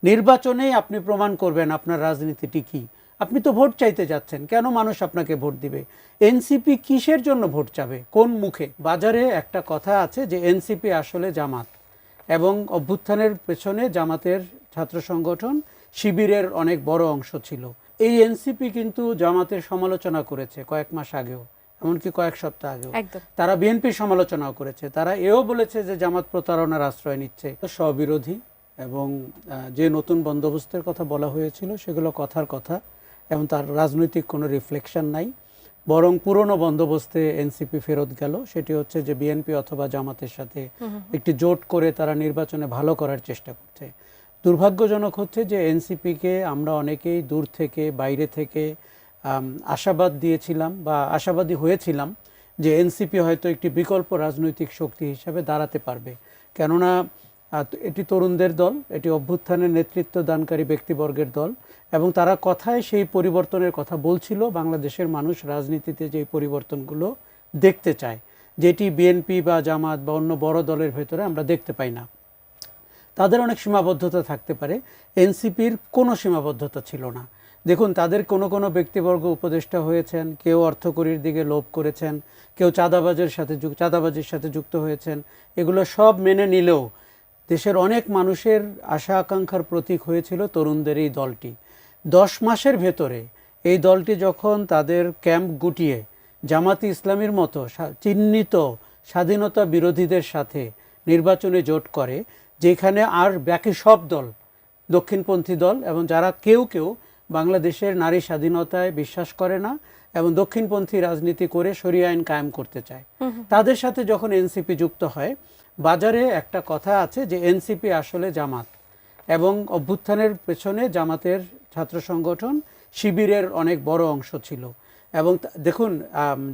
নির্বাচনেই আপনি প্রমাণ করবেন আপনার রাজনীতিটি কি। আপনি তো ভোট চাইতে যাচ্ছেন, কেন মানুষ আপনাকে ভোট দিবে? এনসিপি কিসের জন্য ভোট চাবে, কোন মুখে? বাজারে একটা কথা আছে যে এনসিপি আসলে জামাত, এবং অভ্যুত্থানের পেছনে জামাতের ছাত্র সংগঠন শিবিরের অনেক বড় অংশ ছিল। এই এনসিপি কিন্তু জামাতের সমালোচনা করেছে কয়েক মাস আগেও, এমনকি কয়েক সপ্তাহ আগেও। তারা বিএনপির সমালোচনাও করেছে। তারা এও বলেছে যে জামাত প্রতারণার আশ্রয় নিচ্ছে। স্ববিরোধী এবং যে নতুন বন্দোবস্তের কথা বলা হয়েছিল সেগুলো কথার কথা, এবং তার রাজনৈতিক কোনো রিফ্লেকশন নাই। বরং পুরনো বন্দোবস্তে এনসিপি ফেরত গেল। সেটি হচ্ছে যে বিএনপি অথবা জামাতের সাথে একটি জোট করে তারা নির্বাচনে ভালো করার চেষ্টা করছে। দুর্ভাগ্যজনক হচ্ছে যে এনসিপিকে আমরা অনেকেই দূর থেকে, বাইরে থেকে আশাবাদ দিয়েছিলাম বা আশাবাদী হয়েছিলাম যে এনসিপি হয়তো একটি বিকল্প রাজনৈতিক শক্তি হিসাবে দাঁড়াতে পারবে। কেননা এটি তরুণদের দল, এটি অভ্যুত্থানের নেতৃত্ব দানকারী ব্যক্তিবর্গের দল, এবং তারা কথায় সেই পরিবর্তনের কথা বলছিল। বাংলাদেশের মানুষ রাজনীতিতে যে পরিবর্তনগুলো দেখতে চায়, যেটি বিএনপি বা জামাত বা অন্য বড় দলের ভেতরে আমরা দেখতে পাই না। তাদের অনেক সীমাবদ্ধতা থাকতে পারে, এনসিপির কোনো সীমাবদ্ধতা ছিল না। দেখুন, তাদের কোনো কোনো ব্যক্তিবর্গ উপদেষ্টা হয়েছেন, কেউ অর্থকরীর দিকে লোভ করেছেন, কেউ চাঁদাবাজির সাথে যুক্ত হয়েছেন। এগুলো সব মেনে নিলেও দেশের অনেক মানুষের আশা আকাঙ্ক্ষার প্রতীক হয়েছিল তরুণদের এই দলটি। 10 মাসের ভেতরে এই দলটি যখন তাদের ক্যাম্প গুটিয়ে জামাতি ইসলামীর মতো চিহ্নিত স্বাধীনতা বিরোধীদের সাথে নির্বাচনে জোট করে, যেখানে আর বাকি সব দল দক্ষিণপন্থী দল, এবং যারা কেউ কেউ বাংলাদেশের নারী স্বাধীনতায় বিশ্বাস করে না এবং দক্ষিণপন্থী রাজনীতি করে শরিয়া আইন কায়েম করতে চায়, তাদের সাথে যখন এনসিপি যুক্ত হয়, বাজারে একটা কথা আছে যে এনসিপি আসলে জামাত, এবং অভ্যুত্থানের পেছনে জামাতের ছাত্র সংগঠন শিবিরের অনেক বড় অংশ ছিল। এবং দেখুন,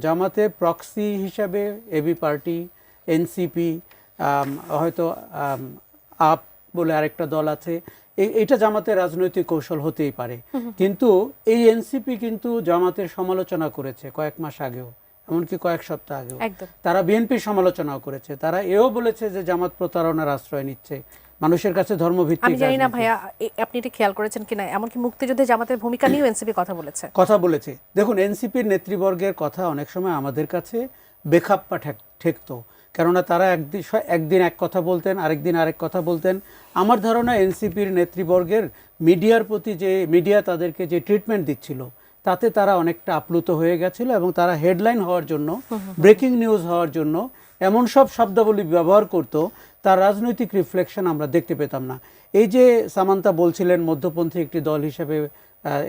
জামাতের প্রক্সি হিসাবে এবি পার্টি, এনসিপি, হয়তো আপ বলে আরেকটা দল আছে, এটা জামাতের রাজনৈতিক কৌশল হতেই পারে। কিন্তু এই এনসিপি কিন্তু জামাতের সমালোচনা করেছে কয়েক মাস আগেও, এমনকি কয়েক সপ্তাহ আগেও। তারা বিএনপির সমালোচনাও করেছে। তারা এও বলেছে যে জামাত প্রতারণার আশ্রয় নিচ্ছে, মানুষের কাছে ধর্মভিত্তিক। আমি জানি না ভাইয়া আপনি এটা খেয়াল করেছেন কিনা, এমনকি মুক্তিযুদ্ধে জামাতের ভূমিকা নিয়েও এনসিপি কথা বলেছে। দেখুন, এনসিপির নেতৃবর্গের কথা অনেক সময় আমাদের কাছে বেখাপ্পা ঠেকতো, কেননা তারা একদিন এক কথা বলতেন, আরেকদিন আরেক কথা বলতেন। আমার ধারণা এনসিপির নেতৃবর্গের মিডিয়ার প্রতি যে মিডিয়া তাদেরকে যে ট্রিটমেন্ট দিচ্ছিল, তাতে তারা অনেকটা আপ্লুত হয়ে গেছিল, এবং তারা হেডলাইন হওয়ার জন্য, ব্রেকিং নিউজ হওয়ার জন্য এমন সব শব্দাবলী ব্যবহার করত, তার রাজনৈতিক রিফ্লেকশন আমরা দেখতে পেতাম না। এই যে সামান্তা বলছিলেন মধ্যপন্থী একটি দল হিসেবে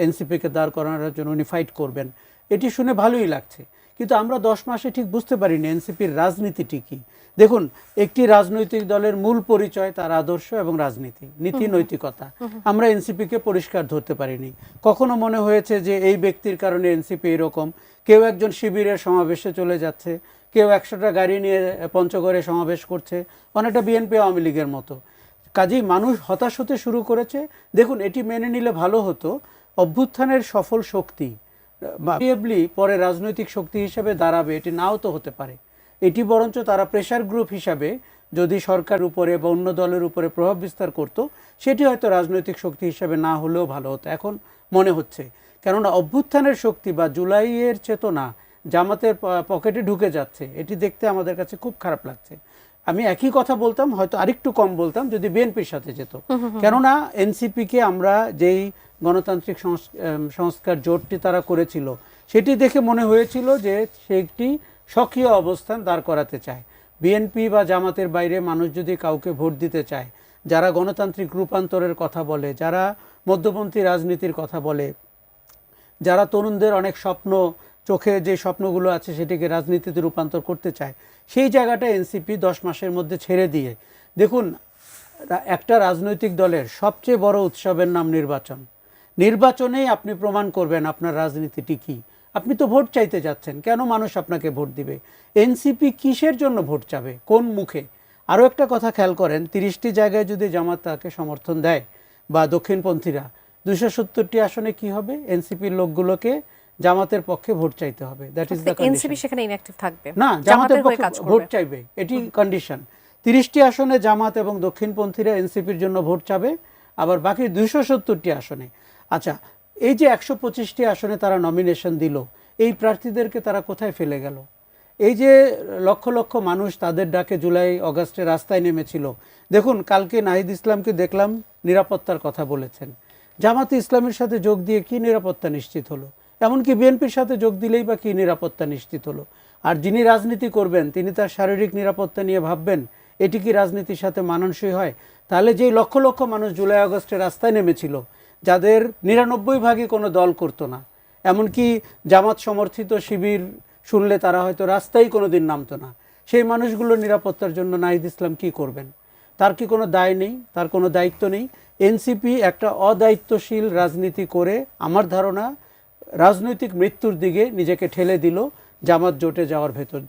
এনসিপিকে দাঁড় করানোর জন্য উনি ফাইট করবেন, এটি শুনে ভালোই লাগছে। কিন্তু আমরা 10 মাসে ঠিক বুঝতে পারিনি এনসিপির রাজনীতিটি কি। দেখুন, একটি রাজনৈতিক দলের মূল পরিচয় তার আদর্শ এবং রাজনীতি, নীতি নৈতিকতা। আমরা এনসিপিকে পরিষ্কার ধরতে পারিনি। কখনো মনে হয়েছে যে এই ব্যক্তির কারণে এনসিপি এরকম। কেউ একজন শিবিরের সমাবেশে চলে যাচ্ছে, কেউ 100টা গাড়ি নিয়ে পঞ্চগড়ে সমাবেশ করছে, অনেকটা বিএনপি আওয়ামী লীগের মতো। কাজেই মানুষ হতাশ হতে শুরু করেছে। দেখুন, এটি মেনে নিলে ভালো হতো, অভ্যুত্থানের সফল শক্তি পরে রাজনৈতিক শক্তি হিসেবে দাঁড়াবে, এটি নাও তো হতে পারে। এটি বরঞ্চ তারা প্রেশার গ্রুপ হিসাবে যদি সরকার উপরে বা অন্য দলের উপরে প্রভাব বিস্তার করত, সেটি হয়তো রাজনৈতিক শক্তি হিসাবে না হলেও ভালো হতো, এখন মনে হচ্ছে। কেননা অভ্যুত্থানের শক্তি বা জুলাইয়ের চেতনা জামাতের পকেটে ঢুকে যাচ্ছে, এটি দেখতে আমাদের কাছে খুব খারাপ লাগছে। আমি একই কথা বলতাম, হয়তো আরেকটু কম বলতাম যদি বিএনপির সাথে যেত। কেননা এনসিপিকে আমরা যেই গণতান্ত্রিক সংস্কার জোটটি তারা করেছিল, সেটি দেখে মনে হয়েছিল যে সে একটি সক্রিয় অবস্থান দাঁড় করাতে চায়। বিএনপি বা জামাতের বাইরে মানুষ যদি কাউকে ভোট দিতে চায়, যারা গণতান্ত্রিক রূপান্তরের কথা বলে, যারা মধ্যপন্থী রাজনীতির কথা বলে, যারা তরুণদের অনেক স্বপ্ন, চোখে যে স্বপ্নগুলো আছে সেটিকে রাজনীতিতে রূপান্তর করতে চায়, সেই জায়গাটা এনসিপি 10 মাসের মধ্যে ছেড়ে দিয়ে, দেখুন, একটা রাজনৈতিক দলের সবচেয়ে বড় উৎসবের নাম নির্বাচন। নির্বাচনেই আপনি প্রমাণ করবেন আপনার রাজনীতিটি কি। আপনি তো ভোট চাইতে যাচ্ছেন, কেন মানুষ আপনাকে ভোট দিবে? এনসিপি কিসের জন্য ভোট চাবে, কোন মুখে? আরও একটা কথা খেয়াল করেন, 30টি জায়গায় যদি জামাত তাকে সমর্থন দেয় বা দক্ষিণপন্থীরা, 270টি আসনে কি হবে? এনসিপির লোকগুলোকে জামাতের পক্ষে ভোট চাইতে হবে। That is the condition. NCP সেখানে ইনঅ্যাক্টিভ থাকবে না, জামাতের পক্ষে ভোট চাইবে, এটি কন্ডিশন। 30টি আসনে জামাত এবং দক্ষিণপন্থীরা এনসিপির জন্য ভোট চাবে, আবার বাকি 270টি আসনে। আচ্ছা, এই যে 125টি আসনে তারা নমিনেশন দিল, এই প্রার্থীদেরকে তারা কোথায় ফেলে গেল? এই যে লক্ষ লক্ষ মানুষ তাদের ডাকে জুলাই অগাস্টে রাস্তায় নেমেছিল, দেখুন কালকে নাহিদ ইসলামকে দেখলাম নিরাপত্তার কথা বলেছেন। জামাতে ইসলামের সাথে যোগ দিয়ে কি নিরাপত্তা নিশ্চিত হলো? এমনকি বিএনপির সাথে যোগ দিলেই বা কি নিরাপত্তা নিশ্চিত হলো? আর যিনি রাজনীতি করবেন তিনি তার শারীরিক নিরাপত্তা নিয়ে ভাববেন? এটি কি রাজনীতির সাথে মানানসই হয়? তাহলে যেই লক্ষ লক্ষ মানুষ জুলাই আগস্টে রাস্তায় নেমেছিল, যাদের 99 ভাগই কোনো দল করতো না, এমনকি জামাত সমর্থিত শিবির শুনলে তারা হয়তো রাস্তায় কোনোদিন নামতো না, সেই মানুষগুলোর নিরাপত্তার জন্য নাহিদ ইসলাম কি করবেন? তার কি কোনো দায় নেই? তার কোনো দায়িত্ব নেই? এনসিপি একটা অদায়িত্বশীল রাজনীতি করে আমার ধারণা রাজনৈতিক মৃত্যুর দিকে নিজেকে ঠেলে দিল জামাত জোটে যাওয়ার ভেতর।